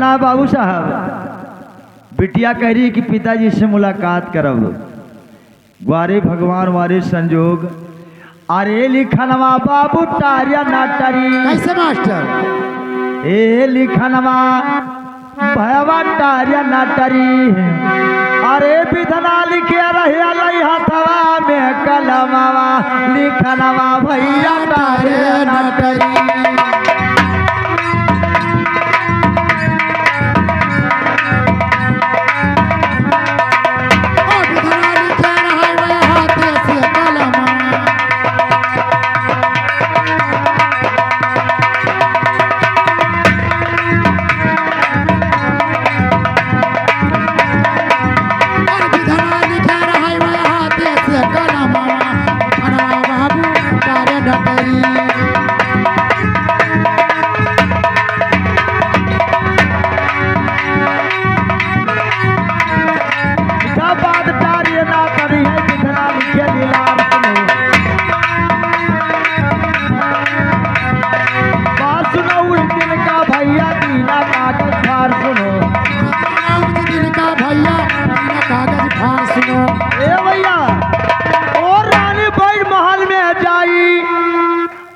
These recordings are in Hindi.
कहना है बाबू साहब, बिटिया कह रही कि पिताजी से मुलाकात करब, ग्वारे भगवान वारे संजोग। अरे लिखनवा बाबू टारिया नाटरी। कैसे मास्टर? ए लिखनवा भयवा टारिया नाटरी। अरे विधना लिखे रही हथवा में कलमवा, लिखनवा भैया टारिया नाटरी।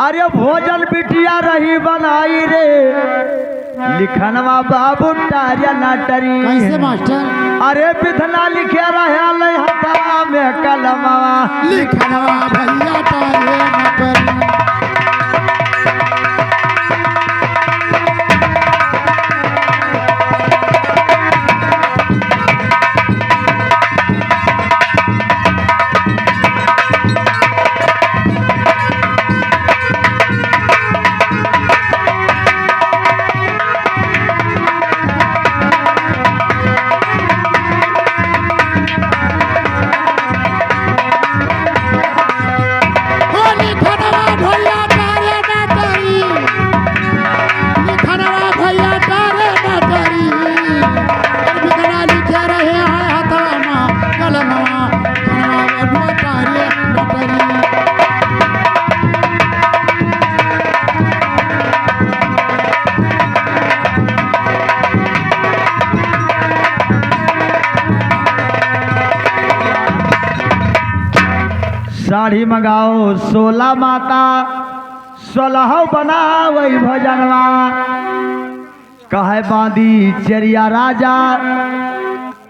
अरे भोजन बिटिया रही बनाई रे, लिखनवा बाबू टारिया नाटरी। कैसे मास्टर? अरे विधना लिखे रहे हथवा में कलमवा, लिखनवा भैया टारिया नाटरी। साड़ी मंगाओ 16 माता 16 बनावै भजनवा। कहे बांधी चरिया राजा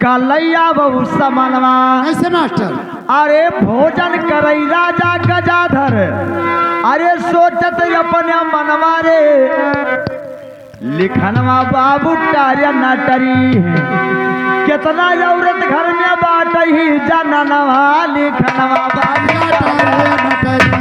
कलैया बहु समनवा। कैसे मास्टर? अरे भोजन करई राजा गजाधर, अरे सोचत अपने मनवा रे, लिखनवा बाबू टारिया नाटरी। कितना औरत घर में बाट ही जननवा, लिखनवा बाबू टारिया नाटरी।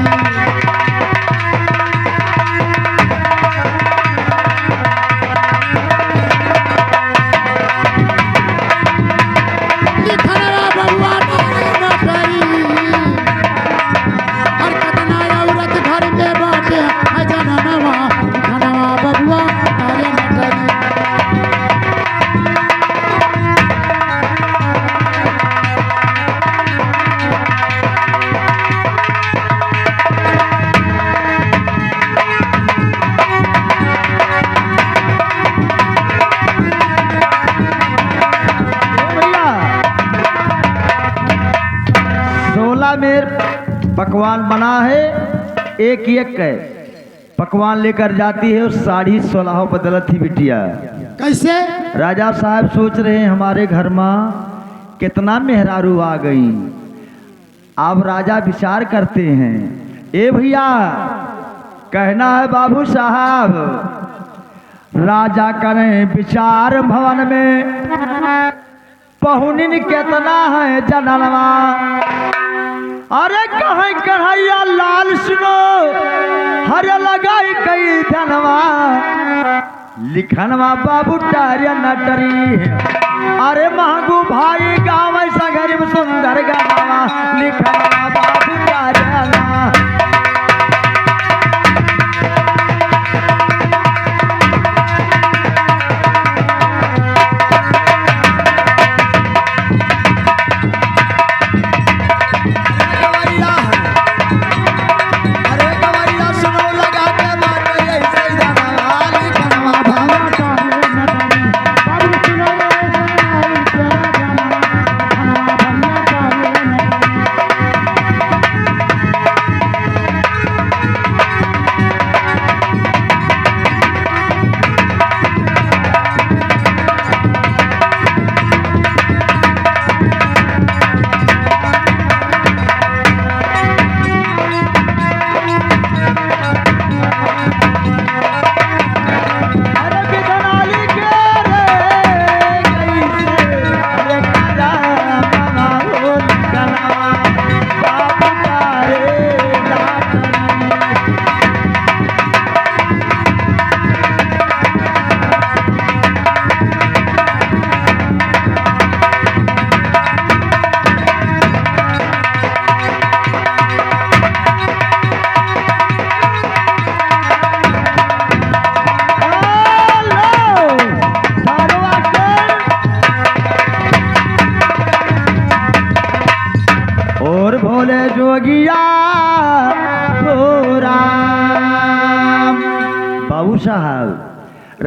में पकवान बना है, एक एक पकवान लेकर जाती है और साड़ी 16 बदलत थी बिटिया। कैसे? राजा साहब सोच रहे हैं हमारे घर में कितना मेहरारू आ गई। अब राजा विचार करते हैं, ए भैया कहना है बाबू साहब, राजा करें विचार भवन में पहुनिन कितना है जननवा। अरे कहीं कन्हैया लाल सुनो हर लगाई कई धनवा, लिखनवा बाबू टारिया नटरी। अरे महंगू भाई गाँव ऐसा गरीब सुंदर गावा, लिखनवा बाबू टारिया ना।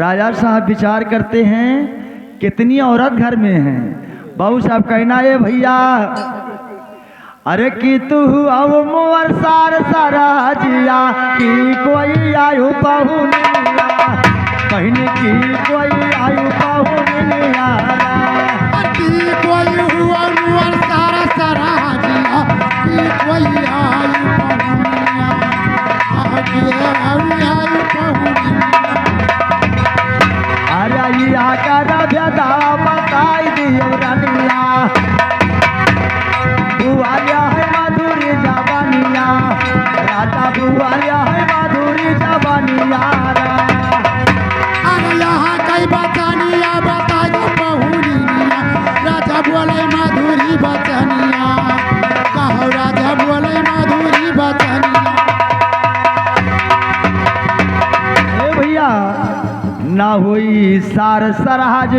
राजा साहब विचार करते हैं कितनी औरत घर में हैं। बाबू साहब कहना है भैया, अरे की तू अब मोर सार सारा जिया की कोई आयु पहुनिया, कहनी की कोई आयु पहुनिया की कोई हुआ नुअर सारा सारा जिया की कोई आई पहुनिया आगे आई पहुनिया। अरे या कर भदा बताई दियो रानिया, बुआलिया है माधुरी जवानिया, राजा बुआलिया है माधुरी जवानिया। अरे यहाँ कई बचनिया बता दो पहुनिया, राजा बोले माधुरी बचनिया, कहो राजा बोले माधुरी बचनिया। ए भैया, ना होई सार सराज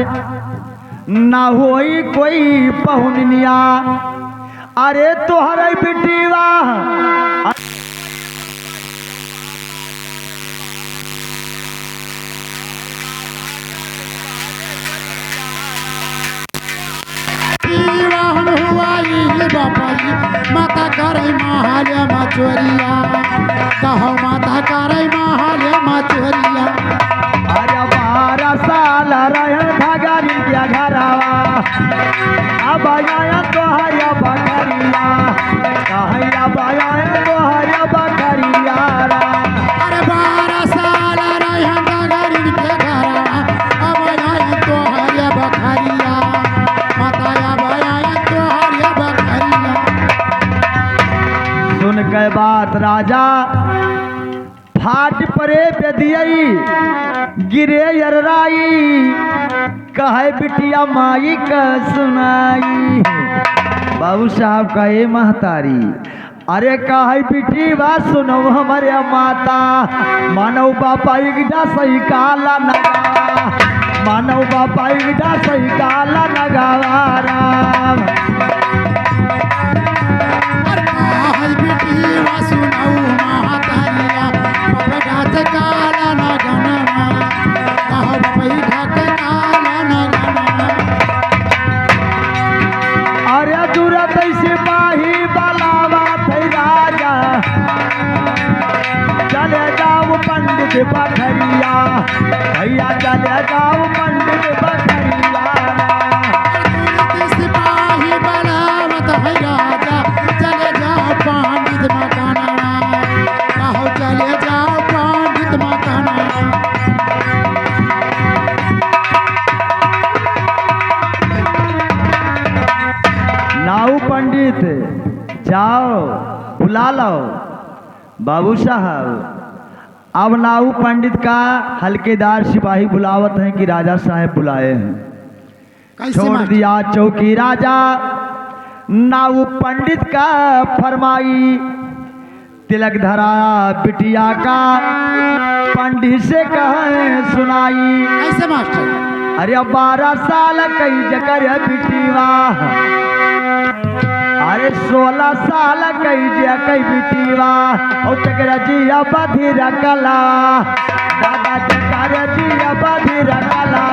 ना होई कोई पहुनिया, अरे तोहरे बिटिवा वाहन हुआ ये बाबा जी, माता करे महाले मचोरिया, कहो माता करे महाले मचोरिया। अरे 12 साल रहन भगारी क्या घरावा, अब आया तोहरिया बकरिया, कहैया बाया तोहरिया बकरिया। अरे 12 साल रहन भगारी के घरवा, अब आया तोहरिया बकरिया, माता अब आया तोहरिया बकरिया। सुन के बात राजा फाट परे पे दियई गिरे यरराई, कहे बिटिया माई का सुनाई। बाबू साहब कहे महतारी, अरे कहे बिटी बात सुनो हमारे माता, मानव बापा इगजा सही काला नगा, मानव बापा इगजा सही काला नगावारा। हाय बेटी वा सुनाऊ महातारिया, बपैठा से काला न गनमा, कहो बपैठा के काला न गनमा। अरे दूरत सिपाही बलावा थे राजा, चले जाओ पंडित बखरिया, भैया चले जाओ पंडित बखरिया। सिपाही बलावत है राजा, चले जाओ पंडित मकाना, कहो चले जाओ पंडित मकाना। नाऊ पंडित जाओ बुला लो। बाबू साहब अब नाऊ पंडित का हल्केदार सिपाही बुलावत हैं कि राजा साहब बुलाए हैं। कैसे छोड़ मास्टर? दिया चौकी राजा, नाऊ पंडित का फरमाई, तिलक धरा बिटिया का पंडित से कहे सुनाई। कैसे मास्टर? अरे 12 साल कई जकर बिटिवा, अरे 16 साल कई जकई बिटिवा, और चकर जिया बधिर कला, दादा चकर जिया बधिर कला।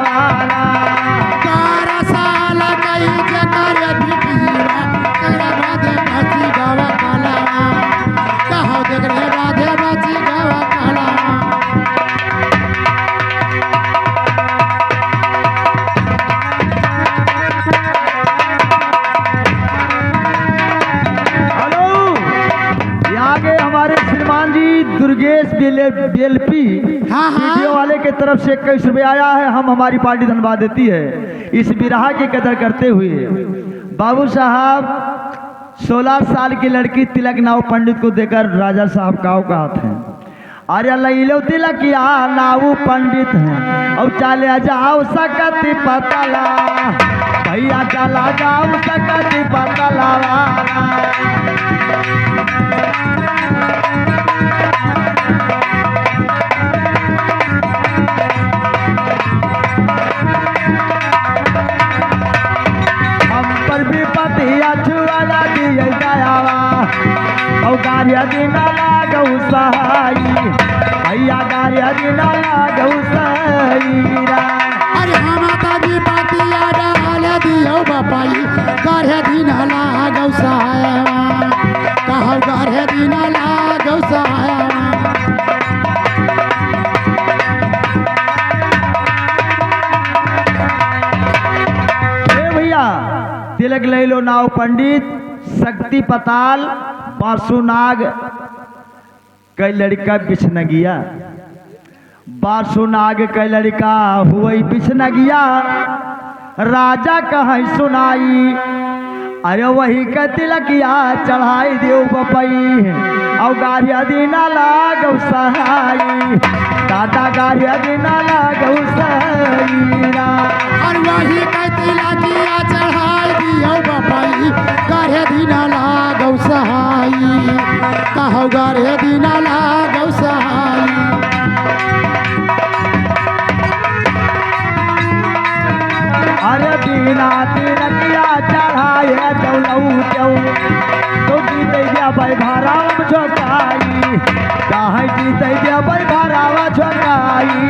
12 साल कई जकर बिटिया, तेरा राधे बची गावा कालावा, कहो जगरे राधे बची गावा कालावा। हेलो, ये आगे हमारे श्रीमान जी दुर्गेश BLP हाँ, हाँ। वीडियो वाले के तरफ से 21 रुपये आया है, हम हमारी पार्टी धन्यवाद देती है इस बिरहा की कदर करते हुए। बाबू साहब 16 साल की लड़की तिलक नाव पंडित को देकर राजा साहब काव कहते हैं, अरे लैलो तिलकिया नाऊ पंडित हैं, और चले जाओ सकती पतला, भैया चला जाओ सकती पतला। हम पर भी पतिया छुआला दिए जायावा, और गारिया दिना लागऊ सहाई, भैया गारिया दिना लागऊ सहाई। बापाई गाढ़े दिन लागौ सहायवा कहौ गाढ़े दिन लागौ सहायवा तिलक ले लो नाव पंडित शक्ति पताल बासुनाग कई लड़का बिछन गया बासुनाग कई लड़का हुई बिछन गया राजा कह सुनाई अरे वही का तिलकिया चढ़ाई देव बपई और गारिया दीना लागौ सहाई दादा गारिया दीना लागौ सहाईरा और वही का तिलकिया चढ़ाई दियो बपई गारे दीना लागौ सहाई कहौ गारे दीना लागौ सहाई अरे दीना तिलकिया चढ़ाए तो जीते दिया भाई भाराव झोंकाई कहाँ जीते दिया भाई भाराव झोंकाई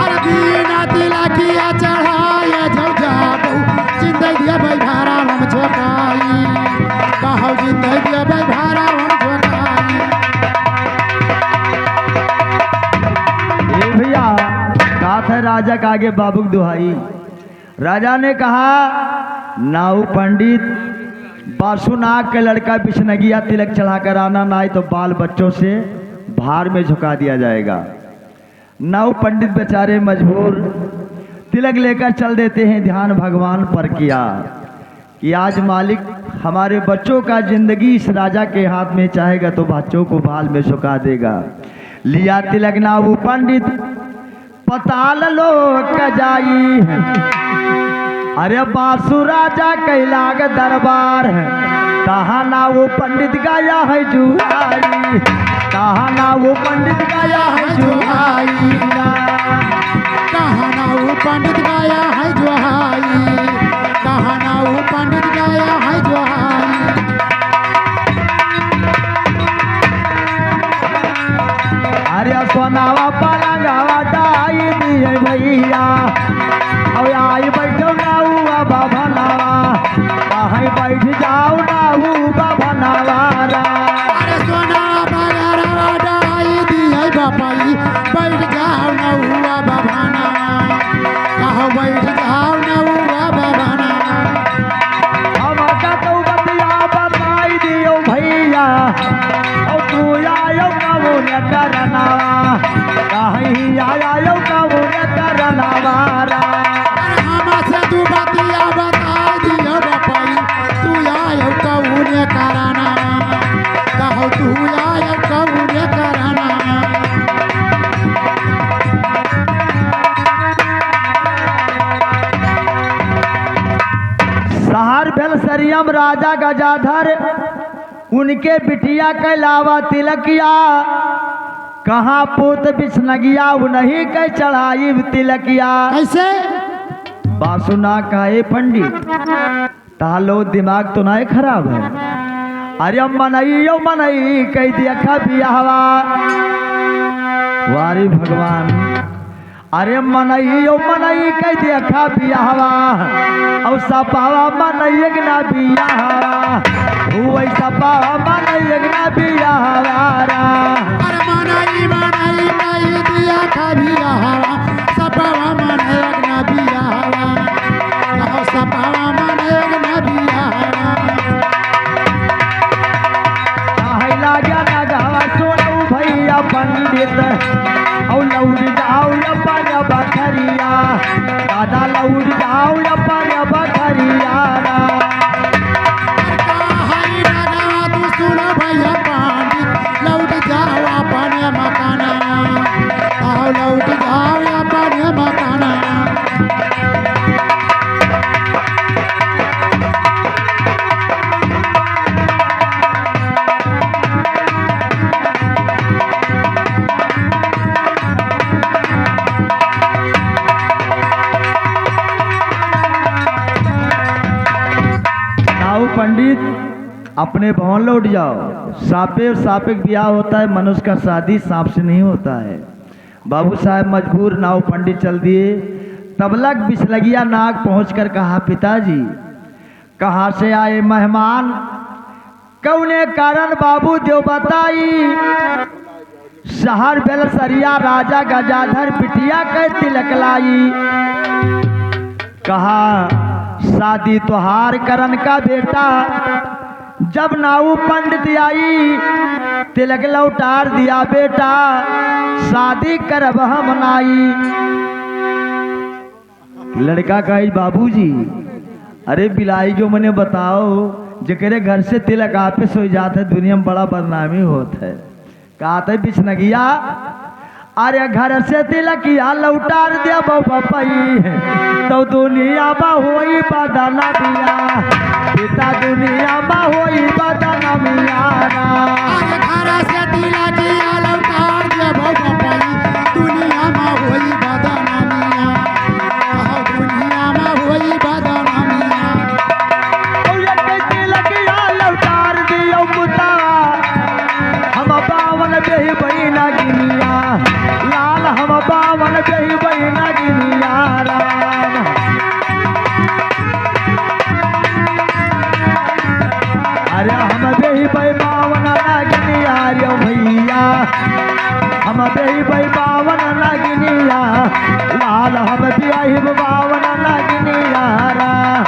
अरे दीना तिलकिया चढ़ाए झौ जाबू जीते दिया भाई भाराव झोंकाई कहौ जीते दिया भाई भाराव झोंकाई ए भैया कहा था राजा का आगे बाबूक दुहाई राजा ने कहा नाऊ पंडित बासुनाग के लड़का बिछनगिया तिलक चढ़ाकर आना नहीं तो बाल बच्चों से भार में झुका दिया जाएगा। नाऊ पंडित बेचारे मजबूर तिलक लेकर चल देते हैं। ध्यान भगवान पर किया कि आज मालिक हमारे बच्चों का जिंदगी इस राजा के हाथ में चाहेगा तो बच्चों को बाल में झुका देगा। लिया तिलक नाऊ पंडित पताल लोक जाई अरे बासु राजा कैलाग दरबार है कहा ना वो पंडित गाया है जुहाई कहा ना वो पंडित गाया है जुहाई कहा ना वो पंडित गाया है जुहाई कहा ना वो पंडित गाया है जुहाई अरे सोनावा पलंगावा डाई दिए भैया और आई बैठो नाऊआ बाबा नावा कहीं बैठ जाओ नाऊ बाबा नावारा अरे सोना बगरवा डाई दिए बापाई बैठ जाओ नौआ बाबाना कहो बैठ जाओ नौआ बाबाना हम तो बतिया बताई दियो भैया और तू आयो कबू न करनावा कहीं आयो कबू न करनावारा हमसे तू बतिया बता दियो बापाई तू आयो कौने कराना कहो तू आयो कौने कराना सहार भेल सरियम राजा गजाधर उनके बिटिया के लावा तिलकिया कहाँ पूत बिछनगिया उन्हीं के चढ़ाई तिलकिया कैसे बासुना का ए पंडित तालो दिमाग तो ना खराब है अरे मनई कह देखा बियाहवा वारी भगवान अरे मनई कह देखा बियाहवा और सपावा मनई ना बियाहवा हुई सपावा मनई ना बियाहवा अरे मनई कह देखा बियाहवा सपावा मनई ना बियाहवा कहो सपावा मनई ना बियाहवा लाग्या ना गावा सोनू भैया पंडित और लौट जाओ अपन बखरिया दादा लौट जाओ अपन बखरिया हरी राजा तू सुनो भैया पंडित लौट जाओ अपन मकाना आओ लौट जाओ अपन मकाना पंडित अपने भवन लौट जाओ। सांपे और सापेक ब्याह होता है, मनुष्य का शादी सांप से नहीं होता है। बाबू साहब मजबूर नाव पंडित चल दिए। तबलक बिछलगिया नाग पहुंचकर कहा, पिताजी कहाँ से आए मेहमान, कौने कारण बाबू देव बताई। शहर बेलसरिया राजा गजाधर बिटिया के तिलक लाई। कहा शादी तोहार करन का बेटा, जब नाऊ पंडित आई तिलक लौटार दिया बेटा, शादी करब हम नाई। लड़का कही बाबूजी अरे बिलाई जो मैंने बताओ, जकरे घर से तिलक आपस हो जाता है दुनिया में बड़ा बदनामी होता है। कहा था बिछनगिया अरे घर से तिलकिया लौटार दिया बपई, तो दुनिया बा होई बदना बिया, पिता दुनिया बा होई बदना मिया। अरे घर से तिलकिया लौटार दिया बपई, दुनिया में होई बदना मिया, दुनिया में होई बदना मिया। तिलकिया लौटार दियो पुता, हम बावन बेही बहिना गिनिया, लाल हम बावन बेही बहिना गिनिया राम। अरे हम बेही बही बावन गिनिया रे भैया, हम बेही बही बावन गिनिया, लाल हम बियाही बावन गिनिया राम।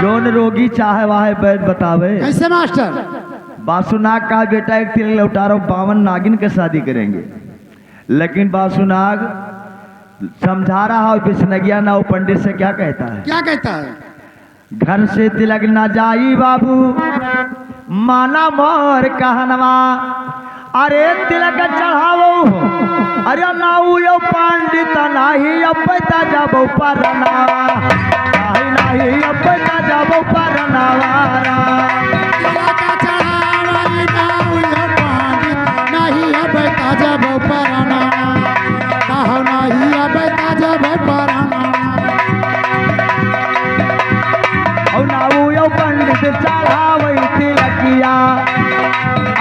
जोन रोगी चाहे वाहे बैठ बतावे। कैसे मास्टर? बासुनाग का बेटा एक तिलक लौटारो 52 नागिन के शादी करेंगे, लेकिन बासुनाग समझा रहा है बिस्नगिया ना वो पंडित से क्या कहता है। क्या कहता है? घर से तिलक ना जाई बाबू, माना मोर कहनवा, अरे तिलक चढ़ावो, अरे नाऊ यो पंडित नाही अपता जाबो परनावा, नाही अपता जाबो परनावा। तिलक चढ़ावई नाऊ यो पंडित नाही अपता जाबो परनावा, कहो नाही अपता जाबो परनावा। औ नाऊ यो पंडित चढ़ावई तिलकिया,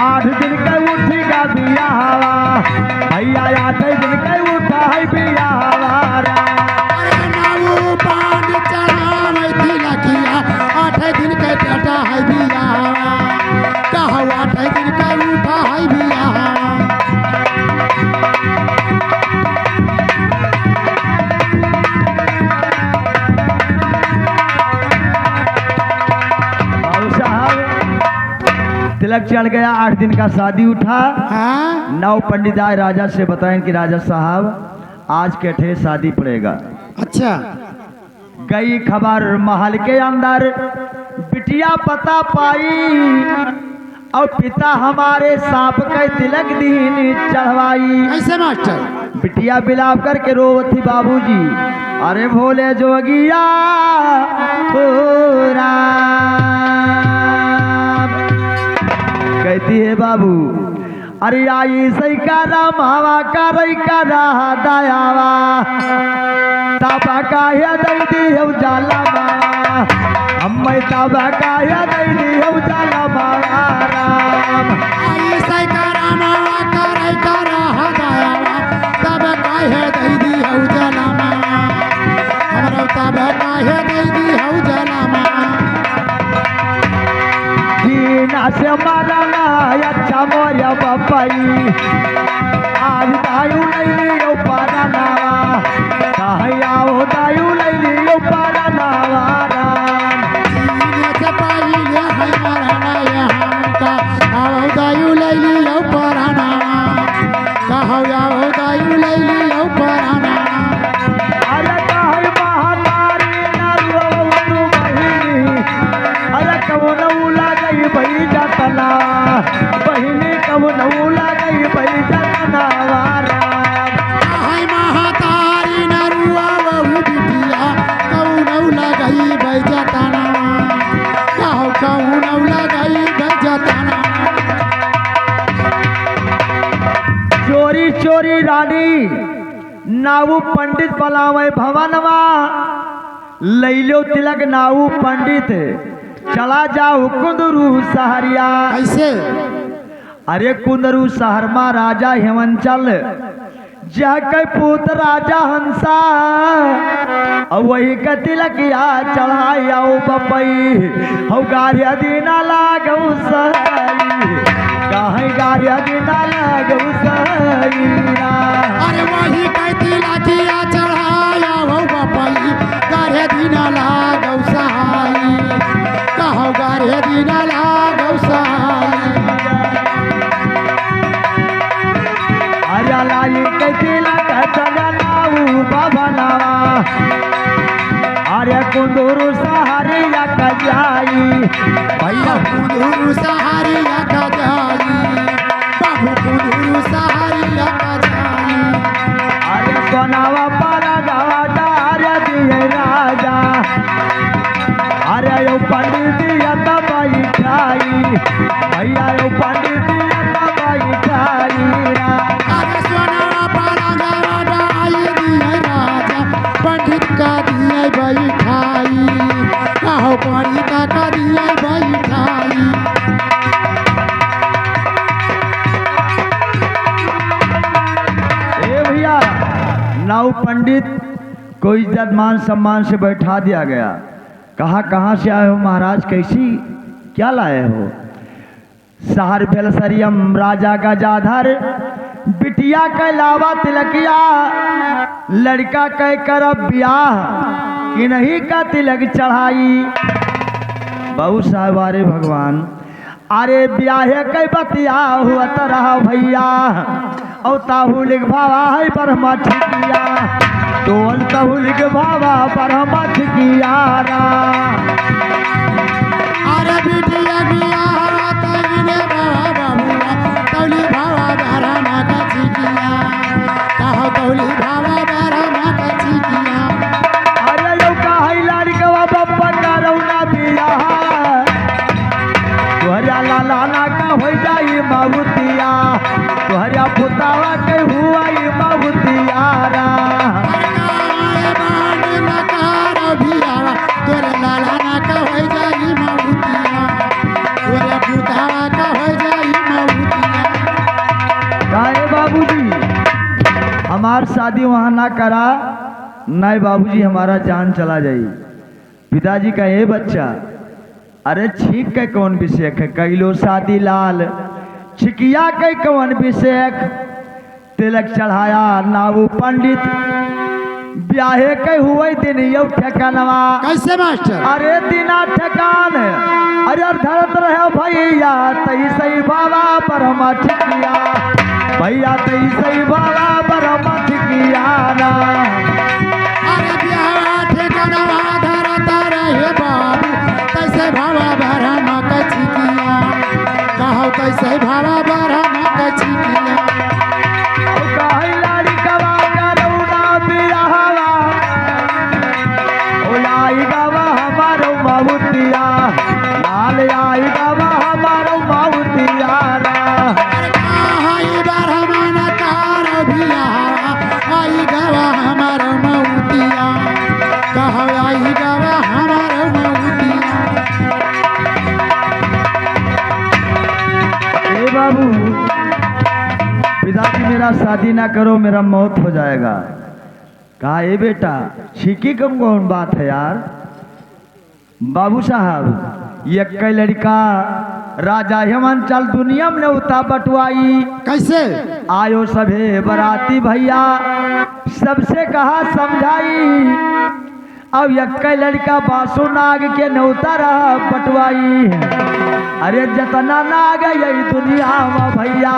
8 दिन के उठी का बिया हवा, भैया 8 दिन के उठा है बिया हवा। अरे नाऊ पंडित चढ़ावई तिलकिया, 8 दिन के बेटा है बिया, कहो 8 दिन के उठा है बिया। तिलक चढ़ गया, 8 दिन का शादी उठा। हाँ? नौ पंडित आए राजा से बताएं कि राजा साहब आज के ठे शादी पड़ेगा। अच्छा। गई खबर महल के अंदर, बिटिया पता पाई, और पिता हमारे सांप के तिलक दीन चढ़वाई। कैसे मास्टर? बिटिया बिलाप करके रोवती बाबूजी, अरे भोले जोगिया हो राम। कहती है बाबू अरे आई सही करा मावा करई करा दयावा, तबा काहे दई दी हो जाला मावा, हम तबा काहे दई दी हो जाला मावा राम। आई सही करा मावा करई करा दयावा, तब काहे दई दी हो जाला मावा, हमरा तब काहे दई दी हो जाला मावा। जीना से मरना अच्छा मोरिया बपई, आज दायु नहीं लियो परनावा, कहया हो दायु नहीं लियो परनावा राम। जीने से पहिले है मरना हमका, आओ दायु ले लियो परनावा, कहो आओ दायु ले लियो परनावा। अरे कहै महातारी नरुआ तू बहिनी, अरे कौन गई भई जतना, बहिनी कौन गई भई जतना राम। हाय महातारी नरुआ बहु बिटिया, कौन लगई बजतना, कहो कौन लगई बजतना। चोरी चोरी रानी नाऊ पंडित बलावे भवनवा, लैलो तिलक नाऊ पंडित चला जाओ कुंदरू सहरिया। कैसे? अरे कुंदरू सहरमा राजा हेमंचल जह के पुत्र राजा हंसा और वही का तिलकिया चढ़ाया बपई हौ गार्य दीना लागौ सही कहीं गार्य दीना लागौ सही अरे वही कहती लाठिया चढ़ाया हो बपई गारे दीना लागौ सहाई कहो गारे दीना लागौ सहाई अरे लाई के तिलक चलनाऊ बाबनावा अरे कुंदरू सहारिया का जाई भैया कुंदरू सहारिया का जाई बाबू कुंदरू सहारिया का जाई अरे सोनावा पाला गावा डारे दिए राजा अरे यो पंडित यता बैठाई भैया यो पंडित यता बैठाई अरे सोनावा पाला गावा डाई दिए राजा पंडित का दिए बैठाई कहो पंडित का दिए बैठाई ए भैया नाउ पंडित को इज्जत मान सम्मान से बैठा दिया गया। कहा कहाँ से आए हो महाराज, कैसी क्या लाए हो? सहर भेलसरियम राजा गजाधर बिटिया के लावा तिलकिया लड़का के करब ब्याह कि नहीं का तिलक चढ़ाई। बहु साहब अरे भगवान अरे ब्याहे के बतिया हुआ तरह भैया और ताहू लिख भावा है ब्रह्मा ठिकिया टोल ताहू लिख भावा ब्रह्मा ठिकिया अरे बिटिया बिया तगने बाबा बाबूआ तौली भावा बारामा का चिकिया कहो तौली भावा बारामा का चिकिया अरे यो का है लड़कवा बप्पा का रौना बिया तोहरा लाला का हो जाई माहुतिया तोहरा पुतावा के हुआ माहुतिया तोरे लाला ना का हो जाई माहुतिया तोरे पुतावा का हो जाई माहुतिया काहे बाबूजी हमार शादी वहाँ ना करा नहीं बाबूजी हमारा जान चला जाई। पिताजी का ये बच्चा अरे छीक के कौन विषेक है कैलो शादी लाल छिकिया के कौन विषेक तिलक चढ़ाया नाऊ पंडित ब्याहे के हुए दिन यौ ठेकानवा कैसे मास्टर अरे दिना ठेकान अरे धरत रहे भैया तई सही बाबा पर हम ठिकिया भैया तई सही बाबा पर हम ठिकिया ना अरे ब्याह ठेकानवा धरत रहे बाबू तैसे भावा बारामा का चिकिया कहो तैसे भावा बारामा का चिकिया काहे लड़कवा करौना बिरहवा ओ लाई गवा हमारो माहुतिया लाल आई गवा हमारो माहुतिया आई बारामा ना तारो बिया आई गवा हमारो माहुतिया कहो आई गवा हमारो माहुतिया ए बाबू पिताजी मेरा शादी ना करो मेरा मौत हो जाएगा। कहा ए बेटा छिकी कम कौन बात है यार। बाबू साहब ये कई लड़का राजा हेमंचल दुनिया में उता बटवाई कैसे आयो सभे बराती भैया सबसे कहा समझाई अब यक्का लड़का बासु नाग के नौता रहा बटवाई अरे जतना नाग यही दुनिया में भैया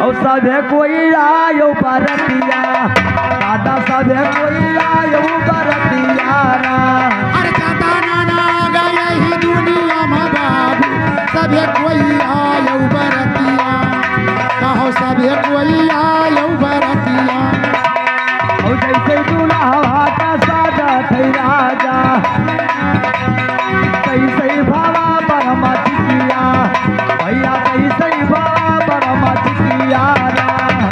और सभे कोई आयो बरतिया दादा सभे कोई आयो बरतिया अरे जतना नाग यही दुनिया में बाबू सभे कोई आयो बरतिया कहो सभे कोई आयो बरतिया और जैसे दूल्हा का साजा थे राजा कैसे भावा बरमा चिकिया भैया कैसे भावा बरमा चिकिया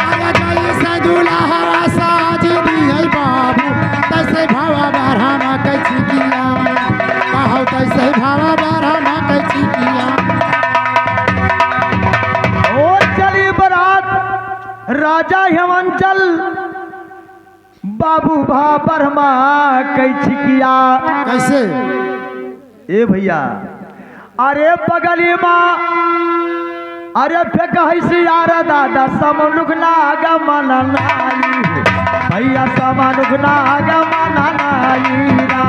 अरे जैसे दूल्हा साजनी है बाबू तैसे भावा बरमा का चिकिया कहो तैसे भावा बरमा का चिकिया राजा हेमंचल बाबू भा बर्मा कै छिकिया कैसे? ए भैया अरे बगली माँ अरे फेंक यार दादा समनुख नाग मननाई भैया समनुख नाग मननाई रा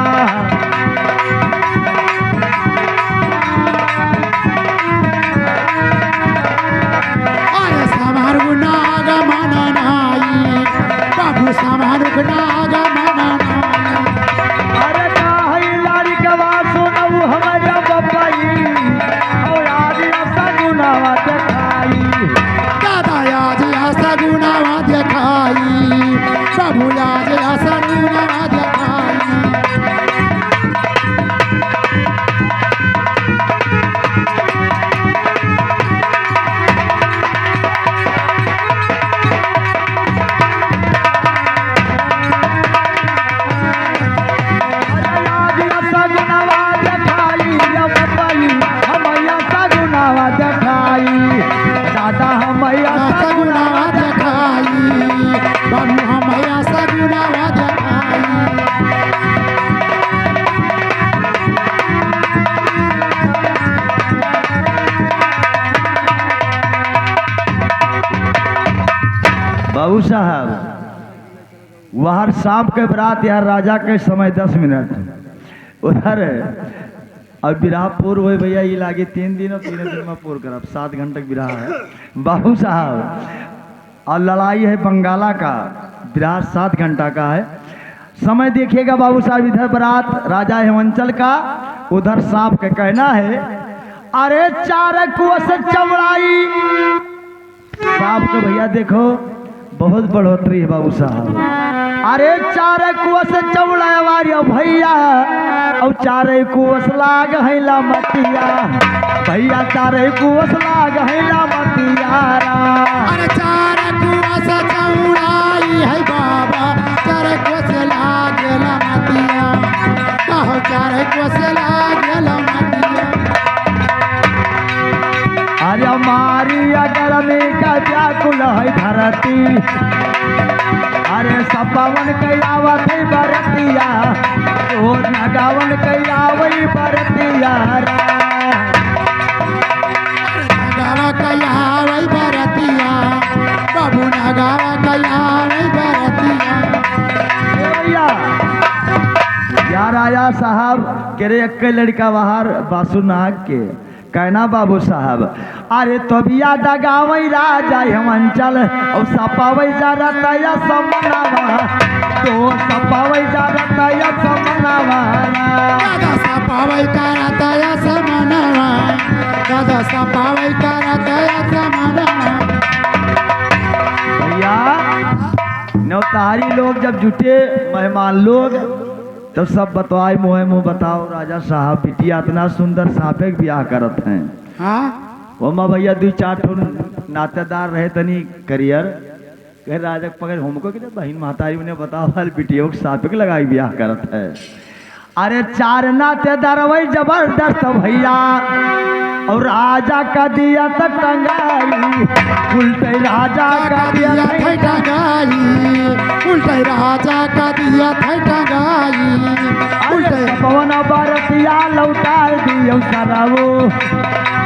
अरे समारुख नाग मननाई बाबू समारुख नाग मननाई अरे काहे लारी के बात सुनऊ हमारे बप्पाई और आदि सगुनावा देखाई दादा आज ऐसा गुनावा दिखाई बाबू आज ऐसा गुनावा दिखाई दादा हमैया ऐसा गुनावा दिखाई बाबू हम ऐसा गुनावा दिखाई बाबू साहब वहाँ शाम के बरात यार राजा के समय 10 मिनट उधर अब विराह पूर्व हो भैया ये लागे 3 दिन और 3 दिन में पूर्ण करब 7 घंटे तक विराह है बाबू साहब और लड़ाई है बंगाला का विराह 7 घंटा का है समय देखिएगा बाबू साहब इधर बरात राजा हेमंचल का उधर सांप का कहना है अरे 4 कोस चमड़ाई सांप को भैया देखो बहुत बढ़ोतरी है बाबू साहब अरे 4 कोस चमड़ा वारियो भैया और 4 कोस लाग हैला मतिया भैया 4 कोस लाग हैला मतिया अरे 4 कोस चौड़ाई है बाबा 4 कोस लागेला मतिया कहो 4 कोस लागेला मतिया अरे मारी अगर में का व्याकुल है धरती अरे सपावन कैयावत है बरतिया ओ नगावन कैयावई बरतिया नगावा कयावई बरतिया बाबू नगावा कयावई बरतिया भैया यार आया साहब केरे एक लड़का बाहर बासुनाग के कहना बाबू साहब अरे तबिया दगावई राजा हेमंचल और सपावई जा रतया समनावा तो सपावई जा रतया समनावा दादा सपावई करतया समनावा दादा सपावई करतया समनावा भैया नौतारी लोग जब जुटे मेहमान लोग तो सब बतवाए मुँह मुँह बताओ राजा साहब बिटिया इतना सुंदर साफे के ब्याह करत हैं हाँ वो माँ भैया 2-4 ठो नातेदार रहे तनी करियर कह राजा पकड़ हमको कि बहन महतारी उन्हें बताओ वाल बिटियों के साफे के लगाई ब्याह करत है अरे 4 नातेदार वही जबरदस्त भैया और राजा का दिया तक टंगाई उल्टे राजा का दिया थे टंगाई उल्टे राजा का दिया थे टंगाई उल्टे पवन बरतिया लौटा दियो सरवो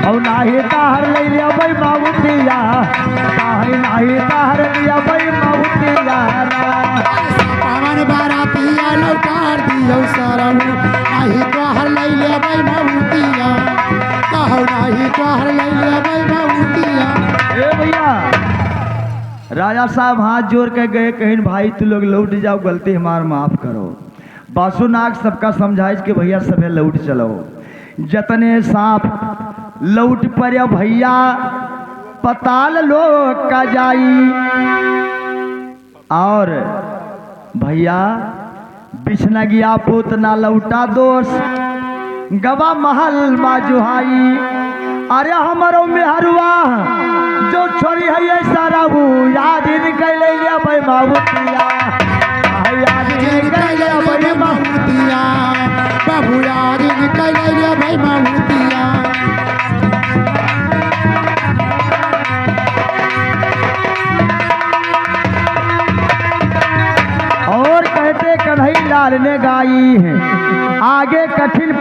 और नाही ताहर ले लिया भाई माउतिया काहे नाही ताहर लिया भाई माउतिया पवन बरतिया लौटा दियो सरवो नाही तोहर ले ले भाई माउतिया कहो नाही तोहर ले ले भाई माउतिया ए भैया राजा साहब हाथ जोड़ के गए कहीं भाई तू लोग लौट जाओ गलती हमार माफ करो बासुनाग सबका समझाइश के भैया सभे लौट चलो जतने सांप लौट पर भैया पताल लोग का जाई और भैया बिछना गया पुत ना लौटा दोस्त गवा महल माजुहाई अरे हमारो मेहरुआ जो छोरी है ये सारा वो याद निकल लिया भाई मावतिया याद निकल लिया भाई माउतिया बाबू याद निकल लिया भाई माउतिया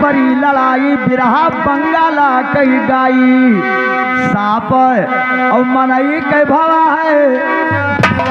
करी लड़ाई बिरहा बंगाला कई गाई साप और मनई के भवा है